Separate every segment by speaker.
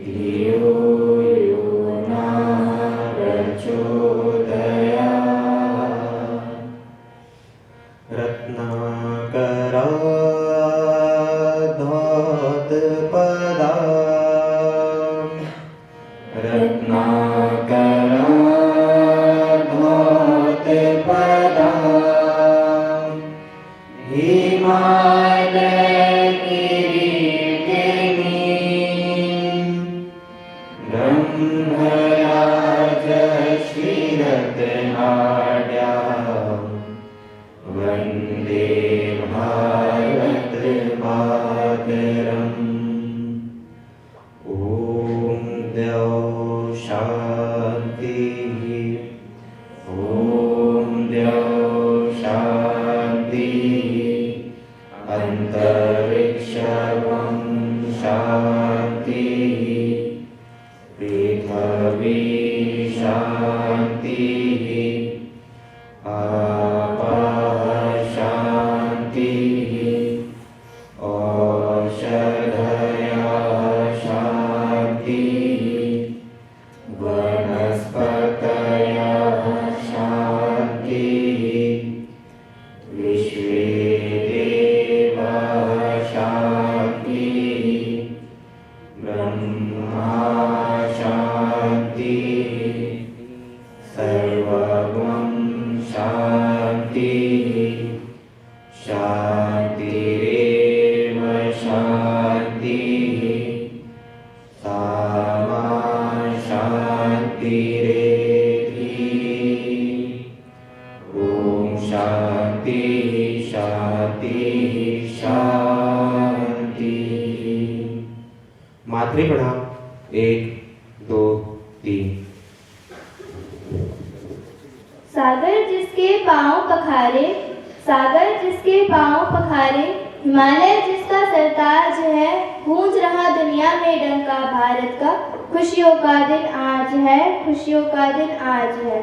Speaker 1: धियो यो नः रत्नाकराधोतपदां हिमालयकिरीटिनीं ब्रह्मराजश्रीरत्नाढ्यां वन्दे भारतमातरम्। ॐ द्यौः शान्तिः, ॐ द्यौः शान्तिः, अन्तरिक्षं शान्तिः, पृथिवी शान्तिः, आपः शान्तिः, औषधयः शान्तिः, वनस्पतयः शान्तिः, विश्वे देवाः शान्तिः, ब्रह्मा शान्तिः, सर्वं शान्तिः, शान्तिरेव शान्तिः, सामा शान्तिरेधि। ॐ शान्तिः शान्तिः शान्तिः। मातृ प्रणाम। 1 2 3।
Speaker 2: सागर जिसके पांव पखारे, सागर जिसके पांव पखारे, हिमालय जिसका सरताज है, गूंज रहा दुनिया में डंका भारत का, खुशियों का दिन आज है, खुशियों का दिन आज है।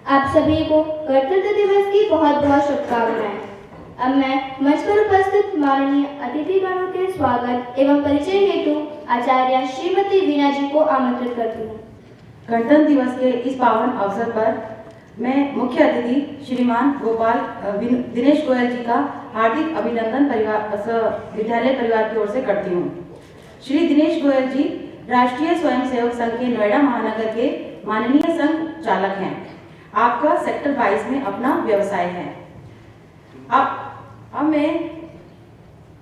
Speaker 2: आप सभी को गणतंत्र दिवस की बहुत बहुत शुभकामनाएं। अब मैं मंच पर उपस्थित माननीय अतिथिगणों के स्वागत एवं परिचय हेतु आचार्य श्रीमती वीणा जी को आमंत्रित करती हूँ।
Speaker 3: गणतंत्र दिवस के इस पावन अवसर पर मैं मुख्य अतिथि श्रीमान गोपाल दिनेश गोयल जी का हार्दिक अभिनंदन विद्यालय परिवार की ओर से करती हूँ। श्री दिनेश गोयल जी राष्ट्रीय स्वयंसेवक संघ के नोएडा महानगर के माननीय संघ चालक हैं। आपका सेक्टर 22 में अपना व्यवसाय है। अब मैं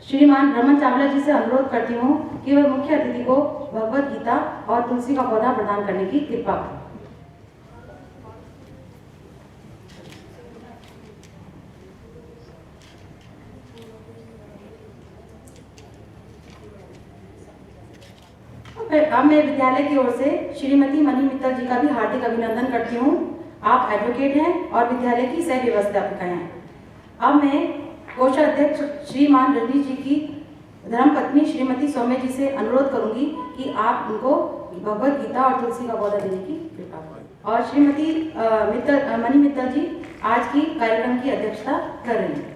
Speaker 3: श्रीमान रमन चावला जी से अनुरोध करती हूँ कि वह मुख्य अतिथि को भगवत गीता और तुलसी का पौधा प्रदान करने की कृपा करें। अब मैं विद्यालय की ओर से श्रीमती मनी मित्तल जी का भी हार्दिक अभिनंदन करती हूँ। आप एडवोकेट हैं और विद्यालय की सह व्यवस्थापिका हैं। अब मैं कोषाध्यक्ष श्रीमान रणजीत जी की धर्मपत्नी श्रीमती सौम्य जी से अनुरोध करूंगी कि आप उनको भगवत गीता और तुलसी का पौधा देने की कृपा करें। और श्रीमती मनी मित्तल जी आज की कार्यक्रम की अध्यक्षता कर रही हैं।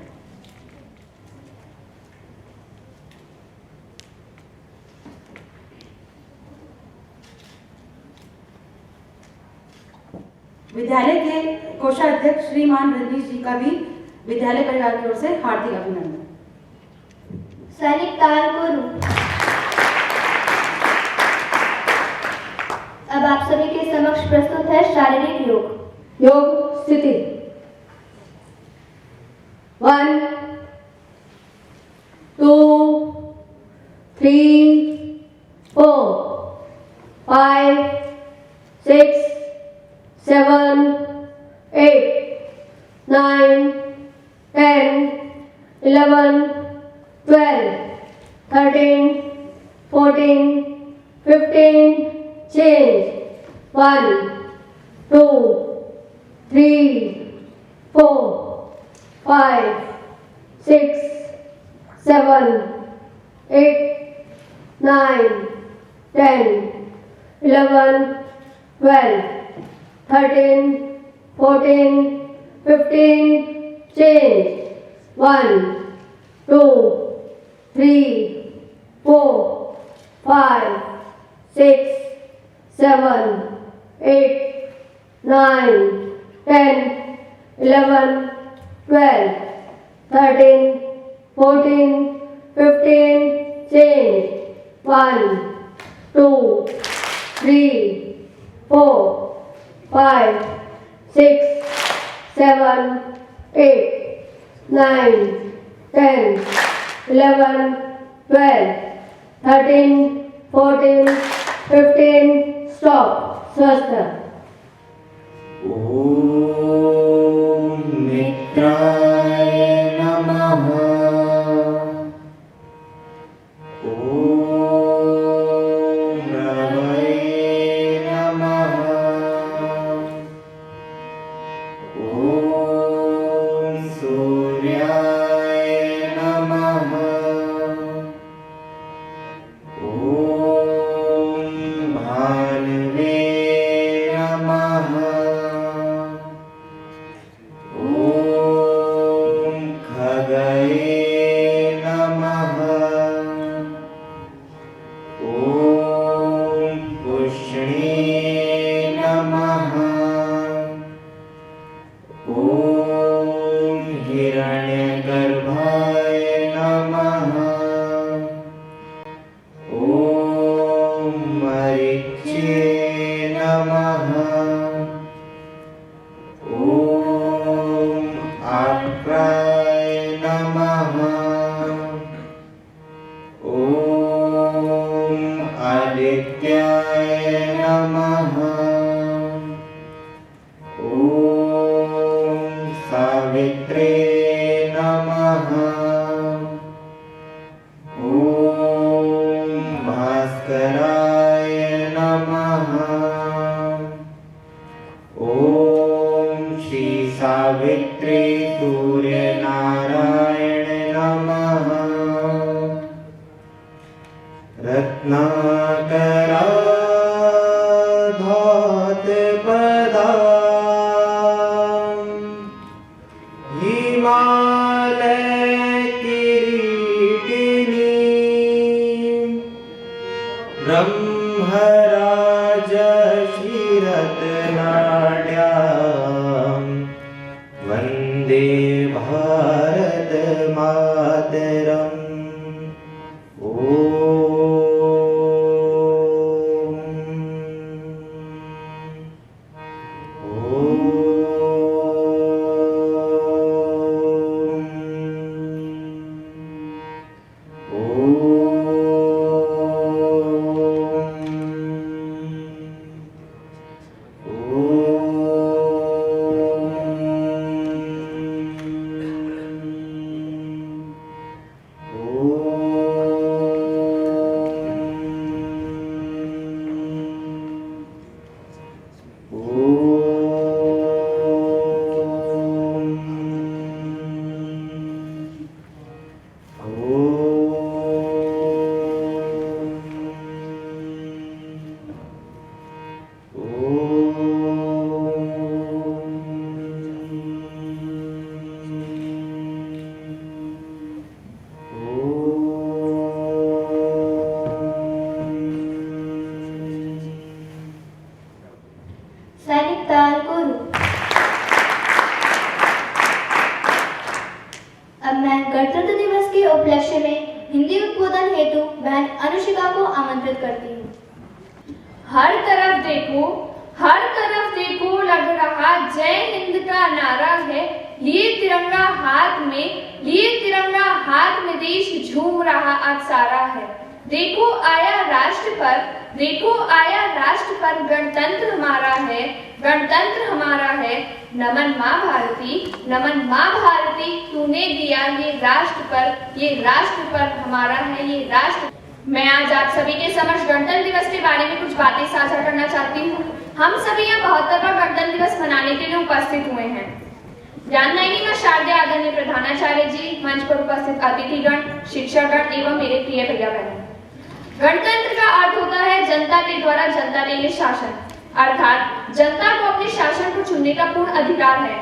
Speaker 3: विद्यालय के कोषाध्यक्ष श्रीमान रणजीत जी का भी विद्यालय परिवार की ओर से हार्दिक अभिनंदन।
Speaker 2: सैनिक ताल गुरु। अब आप सभी के समक्ष प्रस्तुत है शारीरिक योग।
Speaker 4: योग स्थिति। 1 2 3 4 5 6 7 8 9 10 11 12 13 14 15 change 1 2 3 4 5 6 7 8 9 10 11 12 13 14 15 change 1 2 3 4 5 6 7 8 9 10 11 12 13 14 15 change 1 2 3, 4, 5, 6, 7, 8, 9, 10, 11, 12, 13, 14, 15, stop, swastika.
Speaker 1: ॐ मित्राय नमः। ॐ रवये नमः। ॐ सूर्याय नमः। ॐ भानुवे नमः। ॐ खगये नमः। ॐ पुष्णे नमः। ॐ हिरण्यगर्भाय नमः। ॐ मरीचे नमः। ॐ आक्राय नमः। ॐ आदित्याय नमः। ॐ सावित्रे नमः। ॐ भास्कराय नमः। ॐ श्री सावित्री सूर्यनारायण नमः। रत्नाकरा धातपदा हिमालय किरीटिनी ब्रह्मराज श्रीरत्नाढ्याम् वन्दे भारत मातरम्।
Speaker 2: सैनिक ताल को रूप। अब मैं गणतंत्र दिवस के उपलक्ष्य में हिंदी उद्बोधन हेतु बहन अनुशिका को आमंत्रित करती हूँ।
Speaker 5: हर तरफ देखो लग रहा जय हिंद का नारा है। लिए तिरंगा हाथ में देश झूम रहा आज सारा है। देखो आया राष्ट्र पर गणतंत्र हमारा है। नमन माँ भारती तूने दिया ये राष्ट्र पर हमारा है ये राष्ट्र। मैं आज आप सभी के समक्ष गणतंत्र दिवस के बारे में कुछ बातें साझा करना चाहती हूँ। हम सभी यहाँ 72वां गणतंत्र दिवस मनाने के लिए उपस्थित हुए हैं। ज्ञानदायिनी मां शारदा आदरणीय प्रधानाचार्य जी, मंच पर उपस्थित अतिथिगण, शिक्षकगण एवं मेरे प्रिय भैया बहन। गणतंत्र का अर्थ होता है जनता के द्वारा जनता के लिए शासन, अर्थात जनता को अपने शासन को चुनने का पूर्ण अधिकार है।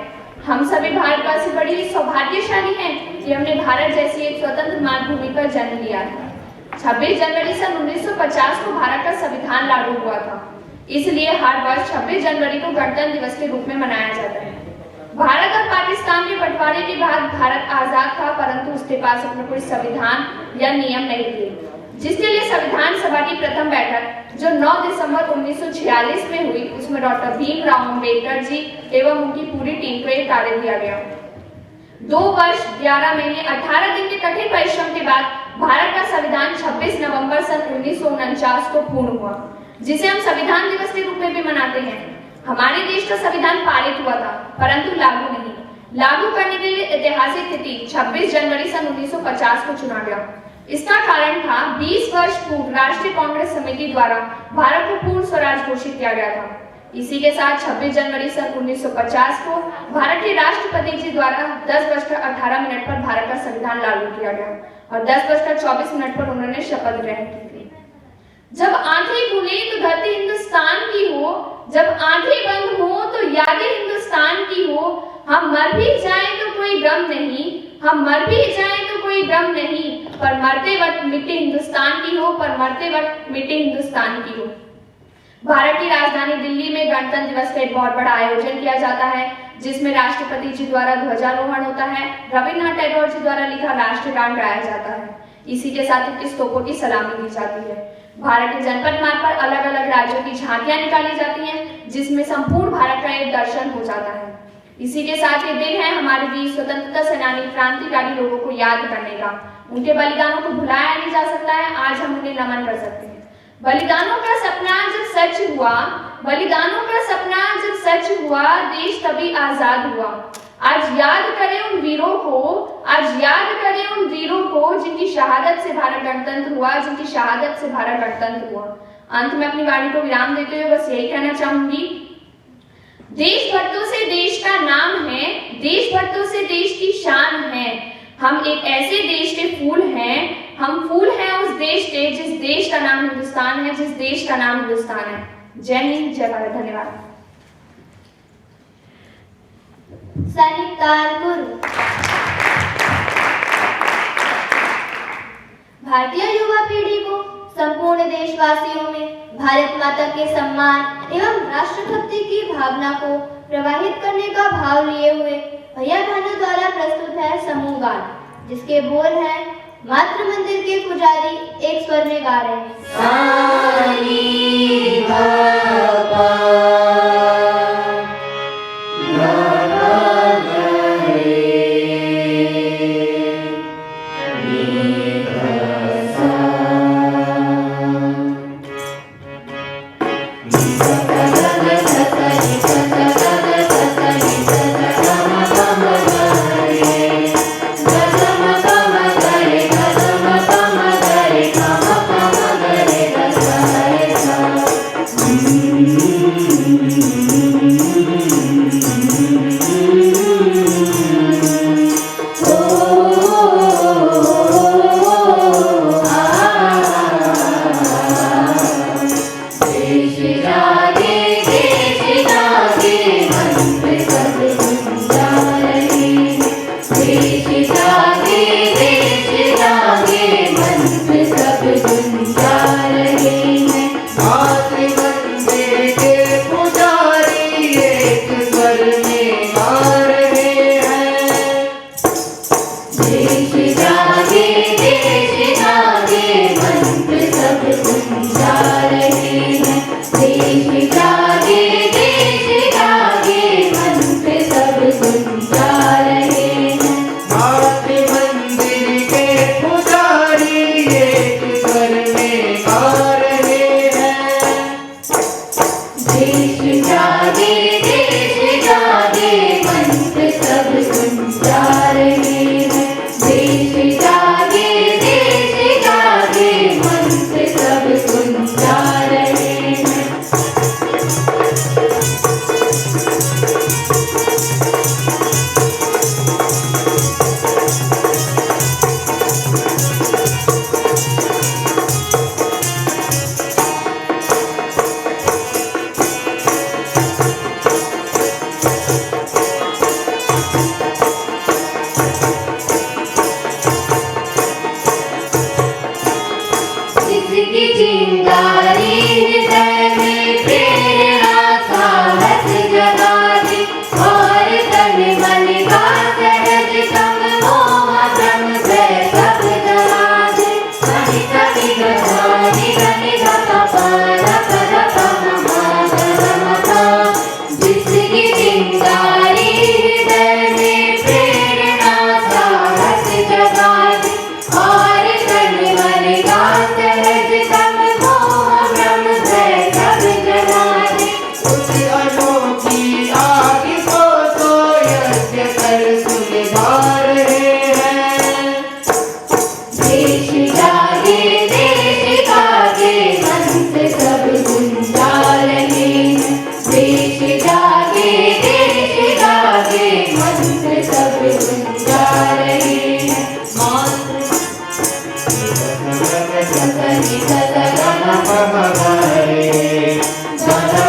Speaker 5: हम सभी भारतवासी बड़ी ही सौभाग्यशाली हैं कि हमने भारत जैसी एक स्वतंत्र मातृभूमि पर जन्म लिया है। 26 जनवरी सन 1950 को भारत का संविधान लागू हुआ था, इसलिए हर वर्ष 26 जनवरी को गणतंत्र दिवस के रूप में मनाया जाता है। भारत और पाकिस्तान के बंटवारे के बाद भारत आजाद था, परंतु उसके पास अपना कोई संविधान या नियम नहीं थे। जिसके लिए संविधान सभा की प्रथम बैठक जो 9 दिसंबर 1946 में हुई, उसमें डॉक्टर भीमराव अंबेडकर जी एवं उनकी पूरी टीम को एक कार्य दिया गया। 2 वर्ष 11 महीने 18 दिन के कठिन परिश्रम के बाद भारत का संविधान 26 नवंबर सन 1949 को पूर्ण हुआ, जिसे हम संविधान दिवस के रूप में भी मनाते हैं। हमारे देश का संविधान पारित हुआ था, परंतु लागू नहीं। लागू करने के लिए ऐतिहासिक तिथि 26 जनवरी सन 1950 को चुना गया। इसका कारण था 20 वर्ष पूर्व राष्ट्रीय कांग्रेस समिति द्वारा भारत को पूर्ण स्वराज घोषित किया गया था। इसी के साथ 26 जनवरी सन 1950 को भारत के राष्ट्रपति जी द्वारा 10:18 पर भारत का संविधान लागू किया गया और 10:24 पर उन्होंने शपथ ग्रहण की थी। जब आंखें खुले तो धरती हिंदुस्तान की हो, जब आंखें बंद हो तो यादें हिंदुस्तान की हो। हम मर भी जाएं तो कोई गम नहीं, हम मर भी जाएं तो कोई गम नहीं, पर मरते वक्त मिट्टी हिंदुस्तान की हो, पर मरते वक्त मिट्टी हिंदुस्तान की हो। भारत की राजधानी दिल्ली में गणतंत्र दिवस का एक बहुत बड़ा आयोजन किया जाता है, जिसमें राष्ट्रपति जी द्वारा ध्वजारोहण होता है, रविन्द्रनाथ टैगोर जी द्वारा लिखा राष्ट्रीय गान गाया जाता है। इसी के साथ 21 तोपों की सलामी दी जाती है। भारत के जनपद मार्ग पर अलग अलग राज्यों की झांकियां निकाली जाती हैं, जिसमें संपूर्ण भारत का एक दर्शन हो जाता है। इसी के साथ ये दिन है हमारे वीर स्वतंत्रता सेनानी क्रांतिकारी लोगों को याद करने का। उनके बलिदानों को भुलाया नहीं जा सकता है, आज हम उन्हें नमन कर सकते हैं। बलिदानों का सपना जब सच हुआ, बलिदानों का सपना जब सच हुआ, देश तभी आजाद हुआ। आज याद करें उन वीरों को, आज याद करें उन वीरों को जिनकी शहादत से भारत गणतंत्र हुआ, जिनकी शहादत से भारत गणतंत्र हुआ। अंत में अपनी वाणी को विराम देते हुए बस यही कहना चाहूंगी, देशभक्तों से देश का नाम है, देशभक्तों से देश की शान है। हम एक ऐसे देश के फूल हैं, हम फूल हैं उस देश के जिस देश का नाम हिंदुस्तान है, जिस देश का नाम हिंदुस्तान है। जय हिंद, जय भारत। धन्यवाद।
Speaker 2: सैनिक तानपुर। भारतीय युवा पीढ़ी को संपूर्ण देशवासियों में भारत माता के सम्मान एवं राष्ट्रभक्ति की भावना को प्रवाहित करने का भाव लिए हुए भैया बहनों द्वारा प्रस्तुत है समूह गान, जिसके बोल हैं मातृ मंदिर के पुजारी एक स्वर में गा रहे हैं।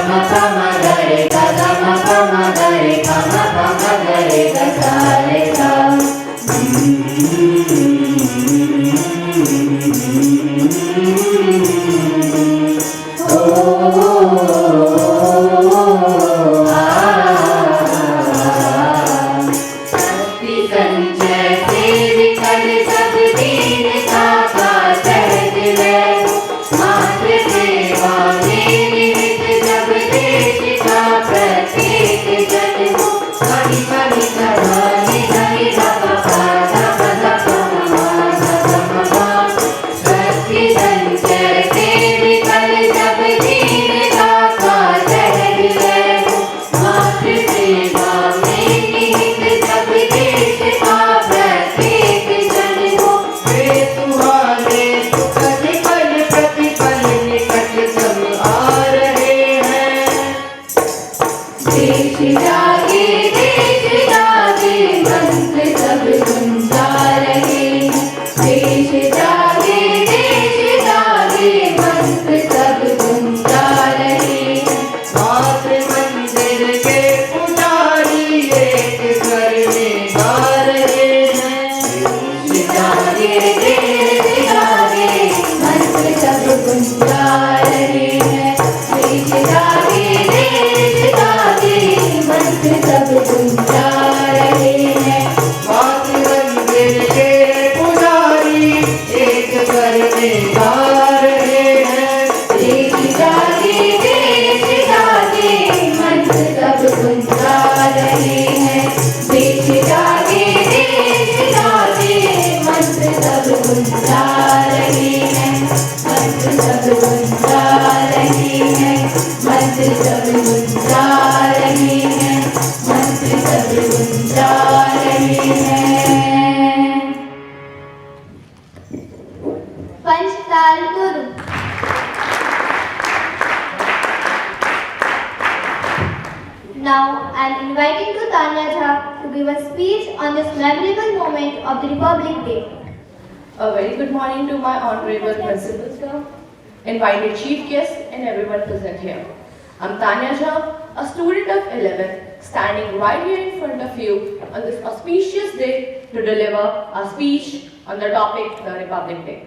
Speaker 1: ma pa ma ga re ga ga ma pa ma ga re pa ma ga re ga sa re sa.
Speaker 2: पंचताल Guru. Now I am inviting to Tanya Jha to give a speech on this memorable moment of the Republic Day.
Speaker 6: A very good morning to my honorable principal sir, invited chief guests and everyone present here. I'm Tanya Jha, a student of 11th, standing right here in front of you on this auspicious day to deliver a speech on the topic the Republic Day.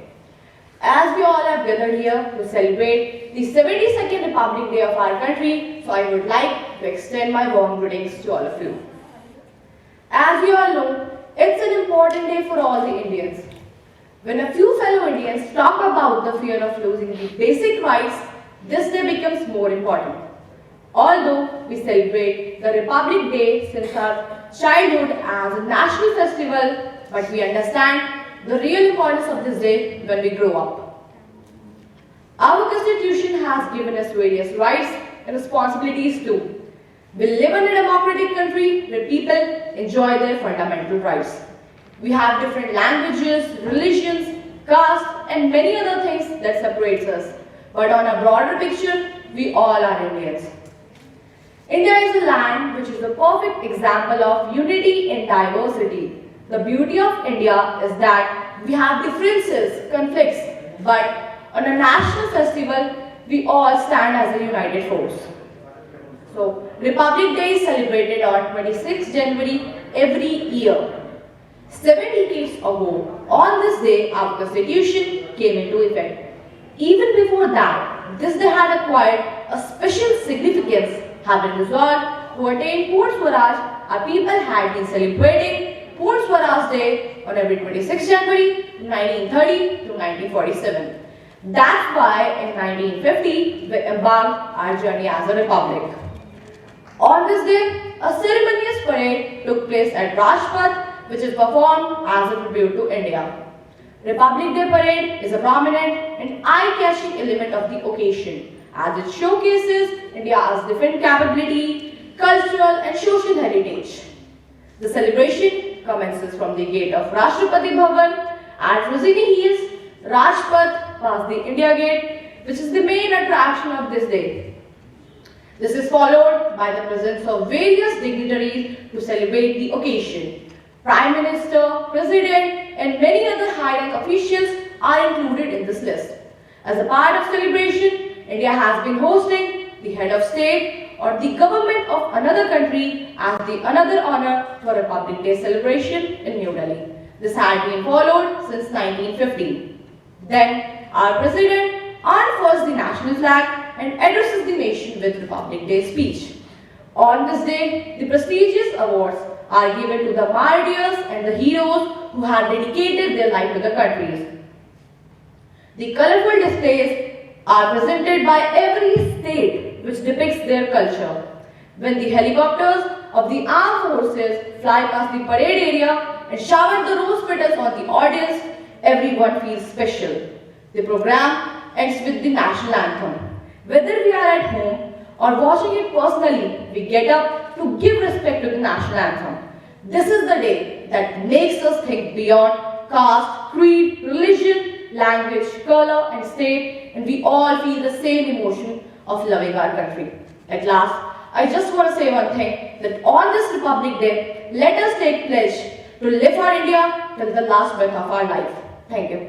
Speaker 6: As we all have gathered here to celebrate the 72nd Republic Day of our country, so I would like to extend my warm greetings to all of you. As we all know, it's an important day for all the Indians. When a few fellow Indians talk about the fear of losing the basic rights, this day becomes more important. Although we celebrate the Republic Day since our childhood as a national festival, but we understand the real importance of this day when we grow up. Our Constitution has given us various rights and responsibilities too. We live in a democratic country where people enjoy their fundamental rights. We have different languages, religions, caste and many other things that separates us. But on a broader picture, we all are Indians. India is a land which is a perfect example of unity in diversity. The beauty of India is that we have differences, conflicts, but on a national festival, we all stand as a united force. So, Republic Day is celebrated on 26 January every year. 7 decades ago, on this day, our Constitution came into effect. Even before that, this day had acquired a special significance. Having resolved to attain Port Swaraj, our people had been celebrating Port Swaraj Day on every 26 January 1930 to 1947. That's why in 1950 we embarked our journey as a republic. On this day, a ceremonious parade took place at Rajpath, which is performed as a tribute to India. Republic Day parade is a prominent and eye-catching element of the occasion, as it showcases India's defense capability, cultural and social heritage. The celebration commences from the gate of Rashtrapati Bhavan at Rosini Hills, Rajpath past the India Gate, which is the main attraction of this day. This is followed by the presence of various dignitaries to celebrate the occasion. Prime Minister, President and many other high-rank officials are included in this list. As a part of celebration, India has been hosting the head of state or the government of another country as the another honor for Republic Day celebration in New Delhi. This had been followed since 1950. Then our president unfurls the national flag and addresses the nation with Republic Day speech. On this day, the prestigious awards are given to the martyrs and the heroes who have dedicated their life to the countries. The colorful displays are presented by every state which depicts their culture. When the helicopters of the armed forces fly past the parade area and shower the rose petals on the audience, everyone feels special. The program ends with the national anthem. Whether we are at home or watching it personally, we get up to give respect to the national anthem. This is the day that makes us think beyond caste, creed, religion, language, color and state, and we all feel the same emotion of loving our country. At last, I just want to say one thing, that on this Republic Day, let us take pledge to live for India till the last breath of our life. Thank you.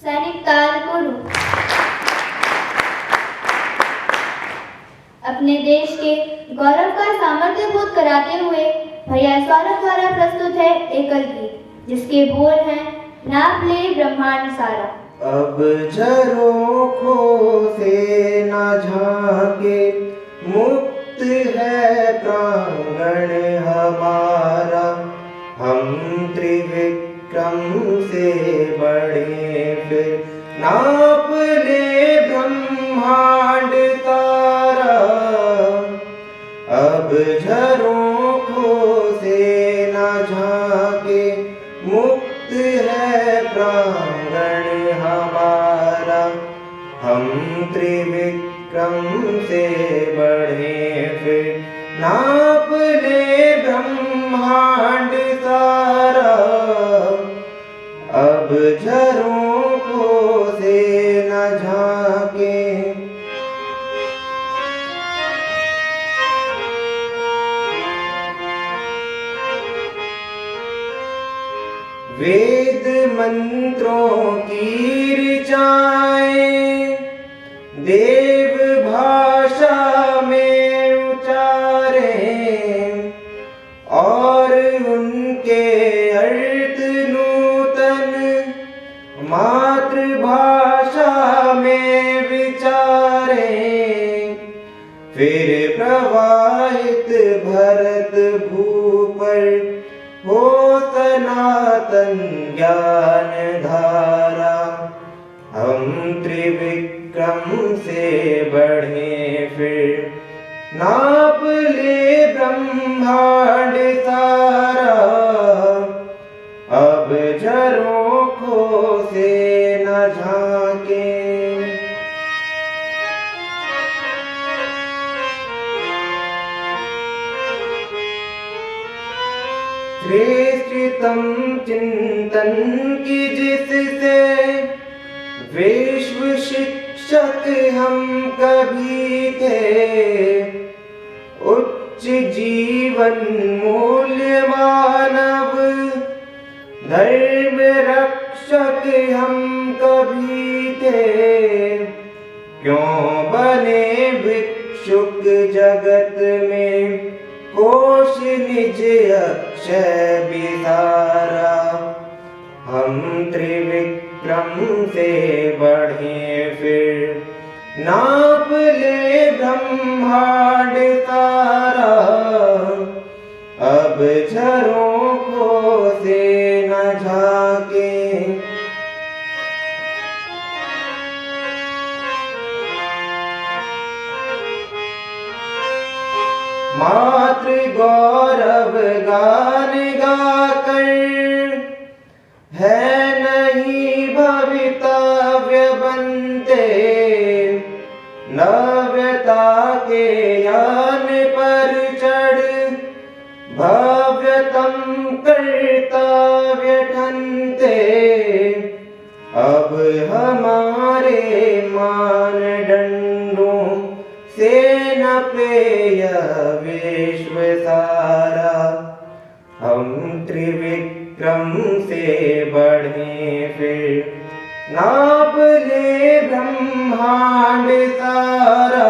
Speaker 2: सैनिक ताल को रूप अपने देश के गौरव का सामर्थ्य बोध कराते हुए भैया सौरभ द्वारा प्रस्तुत है एकल गीत जिसके बोल हैं नाप ले ब्रह्मांड सारा।
Speaker 7: अब झरोखों से न झांके मुक्त है प्रांगण हमारा, हम त्रिविक्रम से बड़े फिर नाप ले ब्रह्मांड सारा। अब झरोखों से न झांके मुक्त है प्रांगण हमारा, हम त्रिविक्रम से बढ़े फिर नाप ले ब्रह्मांड सारा। अब झरोखों से न झांके वेद मंत्रों की ऋचाएं देव भाषा में उचारे और उनके अर्थ नूतन मातृभाषा में विचारे। फिर प्रवाहित भरत भूपर हो सनातन ज्ञान धारा, हम त्रिविक्रम से बढ़े फिर नाप ले ब्रह्मांड सारा। अब झरोखों से न झांके श्रेष्ठतम चिंतन की जिससे विश्व शिक्षक हम कभी थे, उच्च जीवन मूल्य मानव धर्म रक्षक हम कभी थे। क्यों बने भिक्षुक जगत में कोश निज अक्षय बिसारा, हम त्रिविक्रम से बढ़े फिर नाप ले ब्रह्मांड सारा। अब झरोखों से न झांके मातृ गौरव गान गाकर है नहीं भवितव्य बनते, नव्यता के यान पर चढ़ भव्यतम कर्तव्य ठनते। अब हमारे मानदंडों से न पेय विश्व सारा, हम त्रिविक्रम से बढ़े फिर नाप ले ब्रह्मांड सारा,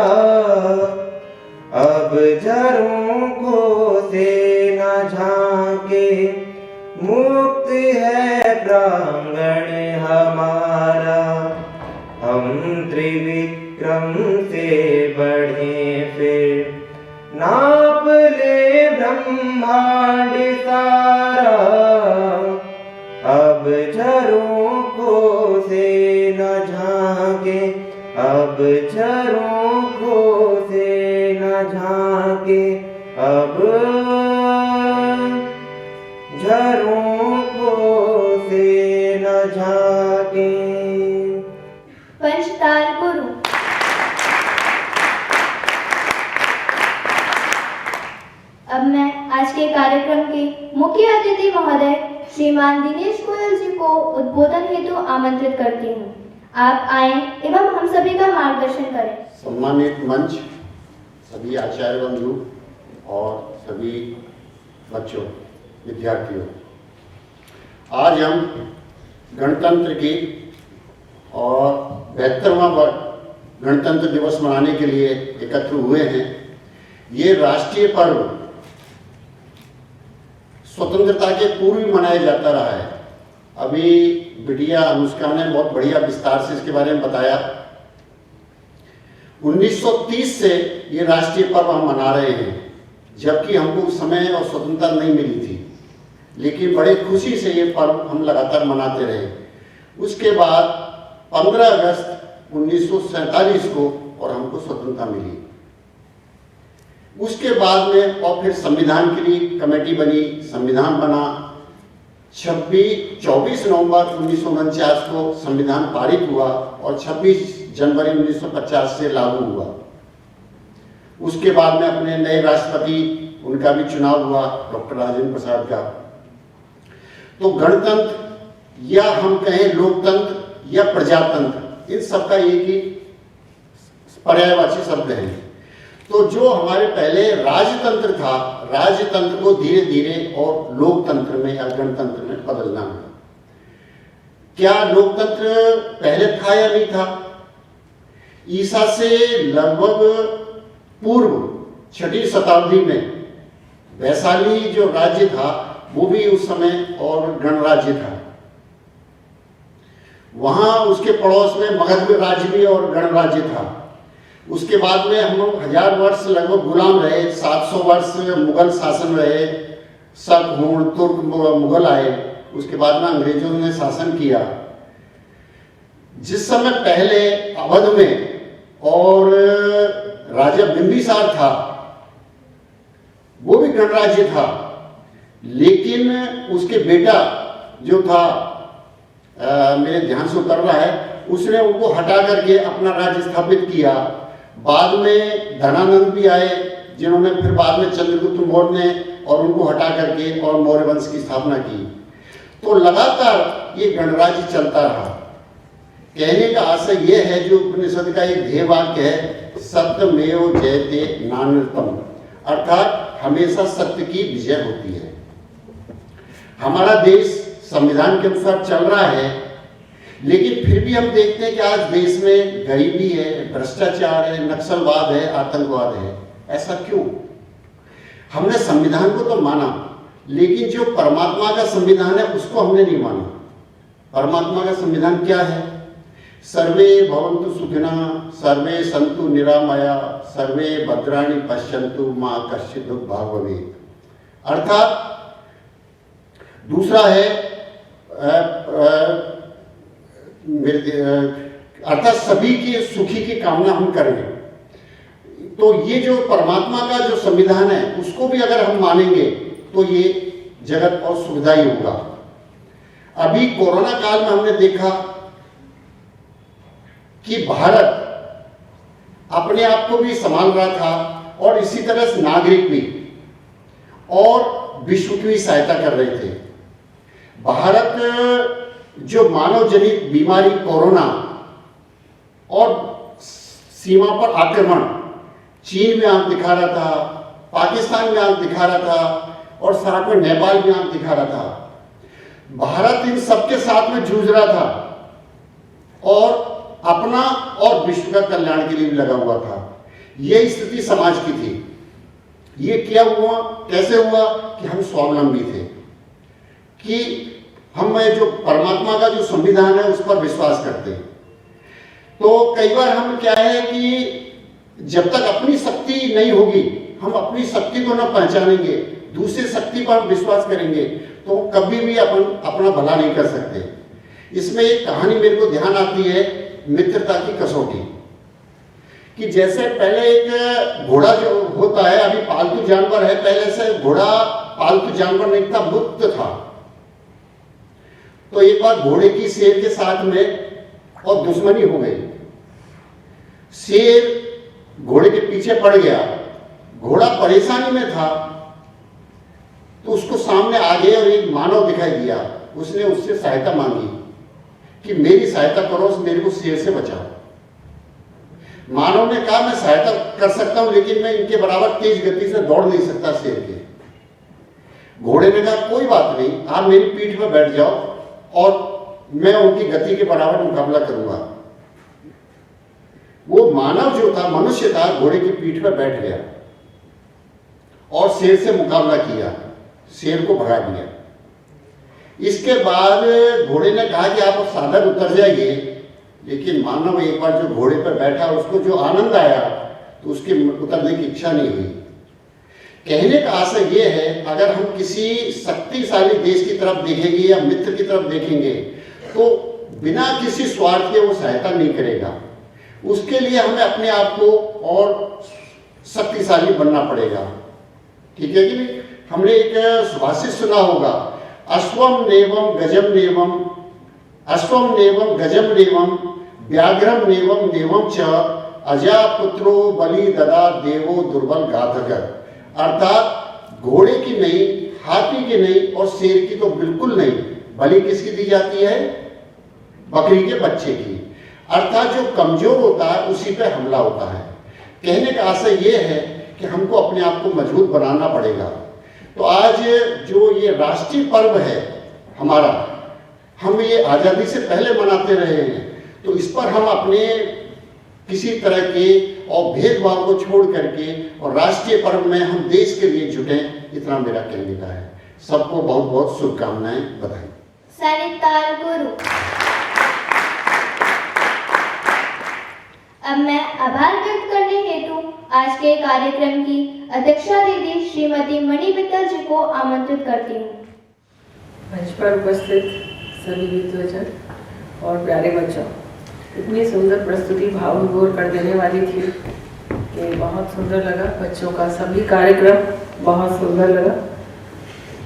Speaker 7: अब झरोखों से न झांके, मुक्त है प्रांगण हमारा। हम त्रिविक्रम से बढ़े फिर, नाप ले ब्रह्मांड सारा, अब झरोखों से न झांके, अब झरोखों से न झांके, अब झरोखों से न झांके।
Speaker 2: पंचताल गुरु। अब मैं आज के कार्यक्रम के मुख्य अतिथि महोदय श्रीमान दिनेश गोयल जी को उद्बोधन हेतु आमंत्रित करती हूँ। आप आए एवं हम सभी का मार्गदर्शन करें।
Speaker 8: सम्मानित मंच, सभी आचार्य बंधु और सभी बच्चों, विद्यार्थियों, आज हम गणतंत्र की और 72वां गणतंत्र दिवस मनाने के लिए एकत्र हुए हैं। ये राष्ट्रीय पर्व स्वतंत्रता के पूर्व ही मनाया जाता रहा है। अभी बिटिया अनुष्का ने बहुत बढ़िया विस्तार से इसके बारे में बताया। 1930 से ये राष्ट्रीय पर्व हम मना रहे हैं, जबकि हमको उस समय और स्वतंत्रता नहीं मिली थी, लेकिन बड़े खुशी से ये पर्व हम लगातार मनाते रहे। उसके बाद 15 अगस्त 1947 को और हमको स्वतंत्रता मिली। उसके बाद में और फिर संविधान के लिए कमेटी बनी, संविधान बना। 24 नवंबर 1949 को संविधान पारित हुआ और 26 जनवरी 1950 से लागू हुआ। उसके बाद में अपने नए राष्ट्रपति, उनका भी चुनाव हुआ, डॉक्टर राजेंद्र प्रसाद का। तो गणतंत्र या हम कहें लोकतंत्र या प्रजातंत्र, इन सबका एक ही पर्यायवाची शब्द है। तो जो हमारे पहले राजतंत्र था, राजतंत्र को धीरे धीरे और लोकतंत्र में या गणतंत्र में बदलना है। क्या लोकतंत्र पहले था या नहीं था? ईसा से लगभग पूर्व 6वीं शताब्दी में वैशाली जो राज्य था वो भी उस समय और गणराज्य था। वहां उसके पड़ोस में मगध राज्य भी और गणराज्य था। उसके बाद में हम 1000 वर्ष लगभग गुलाम रहे, 700 वर्ष मुगल शासन रहे, शक, हुण, तुर्क मुगल आए। उसके बाद में अंग्रेजों ने शासन किया। जिस समय पहले अवध में और राजा बिंबिसार था, वो भी गणराज्य था, लेकिन उसके बेटा जो था, मेरे ध्यान से उतर रहा है, उसने उनको हटा करके अपना राज्य स्थापित किया। बाद में धनानंद भी आए, जिन्होंने फिर बाद में चंद्रगुप्त मौर्य ने और उनको हटा करके और मौर्य वंश की स्थापना की। तो लगातार ये गणराज्य चलता रहा। कहने का आशय यह है, जो उपनिषद का एक ध्येय वाक्य है, सत्यमेव जयते नान्यतम, अर्थात हमेशा सत्य की विजय होती है। हमारा देश संविधान के अनुसार चल रहा है, लेकिन फिर भी हम देखते हैं कि आज देश में गरीबी है, भ्रष्टाचार है, नक्सलवाद है, आतंकवाद है। ऐसा क्यों? हमने संविधान को तो माना, लेकिन जो परमात्मा का संविधान है उसको हमने नहीं माना। परमात्मा का संविधान क्या है? सर्वे भवन्तु सुखिनः, सर्वे सन्तु निरामया, सर्वे भद्राणि पश्यन्तु मा कश्चित् दुःखभाग् भवेत्। अर्थात दूसरा है अर्थात सभी की सुखी की कामना हम करें। तो ये जो परमात्मा का जो संविधान है उसको भी अगर हम मानेंगे तो ये जगत और सुविधाई होगा। अभी कोरोना काल में हमने देखा कि भारत अपने आप को भी संभाल रहा था और इसी तरह से नागरिक भी, और विश्व की भी सहायता कर रहे थे। भारत जो मानव जनित बीमारी कोरोना और सीमा पर आक्रमण, चीन में आंख दिखा रहा था, पाकिस्तान में आंख दिखा रहा था और साथ में नेपाल में आंख दिखा रहा था। भारत इन सबके साथ में जूझ रहा था। और अपना और विश्व का कल्याण के लिए भी लगा हुआ था। ये स्थिति समाज की थी। ये क्या हुआ, कैसे हुआ कि हम स्वावलंबी थे, कि हम जो परमात्मा का जो संविधान है उस पर विश्वास करते हैं। तो कई बार हम क्या है कि जब तक अपनी शक्ति नहीं होगी, हम अपनी शक्ति को न पहचानेंगे, दूसरी शक्ति पर हम विश्वास करेंगे, तो कभी भी अपन अपना भला नहीं कर सकते। इसमें एक कहानी मेरे को ध्यान आती है, मित्रता की कसौटी, कि जैसे पहले एक घोड़ा जो होता है, अभी पालतू जानवर है, पहले से घोड़ा पालतू जानवर नहीं था, मुक्त था। तो एक बार घोड़े की शेर के साथ में और दुश्मनी हो गई। शेर घोड़े के पीछे पड़ गया, घोड़ा परेशानी में था, तो उसको सामने आ गए और एक मानव दिखाई दिया। उसने उससे सहायता मांगी कि मेरी सहायता करो, मेरे को शेर से बचाओ। मानव ने कहा मैं सहायता कर सकता हूं, लेकिन मैं इनके बराबर तेज गति से दौड़ नहीं सकता शेर के। घोड़े ने कहा कोई बात नहीं, आप मेरी पीठ पर बैठ जाओ और मैं उनकी गति के बराबर मुकाबला करूंगा। वो मानव जो था, मनुष्य था, घोड़े की पीठ पर बैठ गया और शेर से मुकाबला किया, शेर को भगा दिया। इसके बाद घोड़े ने कहा कि आप साधन उतर जाइए, लेकिन मानव एक बार जो घोड़े पर बैठा, उसको जो आनंद आया तो उसके उतरने की इच्छा नहीं हुई। कहने का आशय ये है, अगर हम किसी शक्तिशाली देश की तरफ देखेंगे या मित्र की तरफ देखेंगे, तो बिना किसी स्वार्थ के वो सहायता नहीं करेगा। उसके लिए हमें अपने आप को और शक्तिशाली बनना पड़ेगा। ठीक है कि नहीं? हमने एक सुभाषित सुना होगा, अश्वम नेवम गजम नेवम, अश्वम नेवम गजम नेवम, व्याघ्रम नेवम नेवम च, अजा पुत्रो बलि ददा देवो दुर्बल घातकर। अर्थात घोड़े की नहीं, हाथी की नहीं और शेर की तो बिल्कुल नहीं, बलि किसकी दी जाती है? बकरी के बच्चे की। अर्थात जो कमजोर होता है उसी पे हमला होता है। कहने का आशय ये है कि हमको अपने आप को मजबूत बनाना पड़ेगा। तो आज जो ये राष्ट्रीय पर्व है हमारा, हम ये आज़ादी से पहले मनाते रहे हैं, तो इस पर हम अपने किसी तरह के और भेदभाव को छोड़ करके और राष्ट्रीय पर्व में हम देश के लिए जुटें, इतना मेरा कहने का है। सबको बहुत बहुत शुभकामनाएं, बधाई।
Speaker 2: सनिताल गुरु। अब मैं आभार व्यक्त करने हेतु आज के कार्यक्रम की अध्यक्षा दीदी श्रीमती मणि मित्तल जी को आमंत्रित करती हूँ।
Speaker 9: मंच पर उपस्थित सभी विद्वजन और प्यारे बच्चों, इतनी सुंदर प्रस्तुति भाव विभोर कर देने वाली थी कि बहुत सुंदर लगा। बच्चों का सभी कार्यक्रम बहुत सुंदर लगा।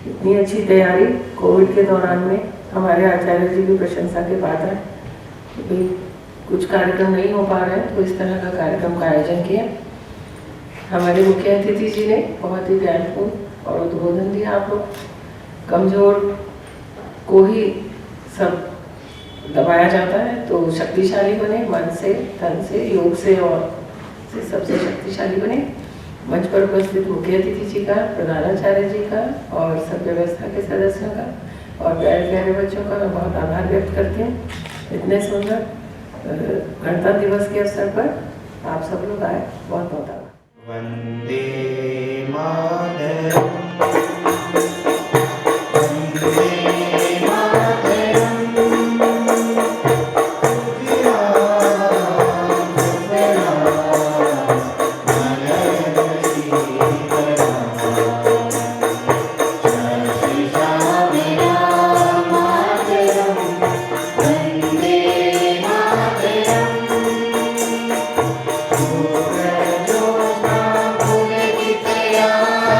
Speaker 9: इतनी अच्छी तैयारी कोविड के दौरान में हमारे आचार्य जी की प्रशंसा के पात्र है। कि कुछ कार्यक्रम नहीं हो पा रहे हैं तो इस तरह का कार्यक्रम का आयोजन किया। हमारे मुख्य अतिथि जी ने बहुत ही ज्ञानपूर्ण और उद्बोधन दिया। आप लोग कमजोर को ही सब दबाया जाता है, तो शक्तिशाली बने, मन से, तन से, योग से और से सबसे शक्तिशाली बने। मंच पर उपस्थित मुख्य अतिथि जी का, प्रधानाचार्य जी का और सब व्यवस्था के सदस्यों का और प्यारे प्यारे बच्चों का मैं बहुत आभार व्यक्त करती हूँ। इतने सुंदर गणतंत्र दिवस के अवसर पर आप सब लोग आए, बहुत बहुत आभार।
Speaker 7: वंदे मातरम,
Speaker 1: Jaya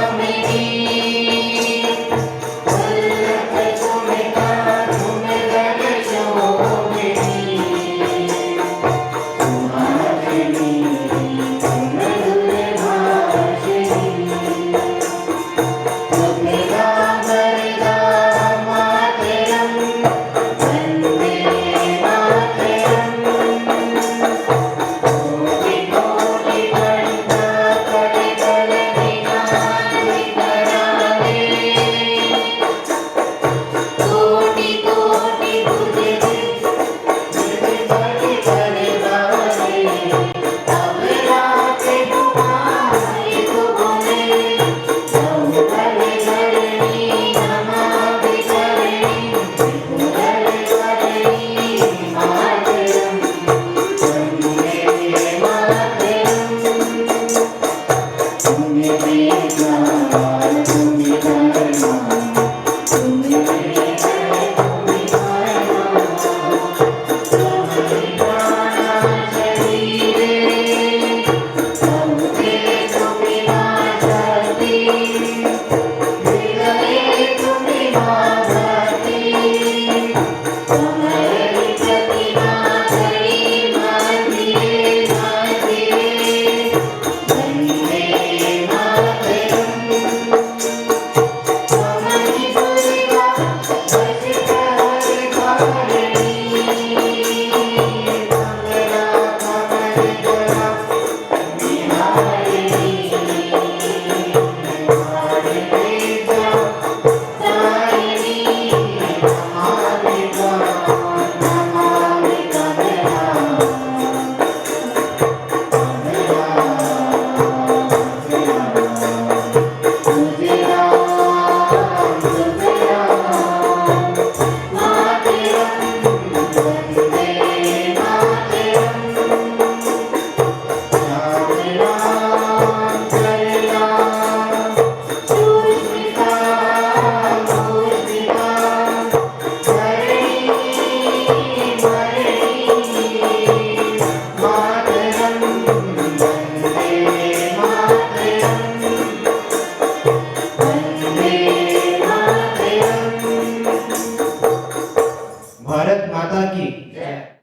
Speaker 1: जान, तुम्हें जान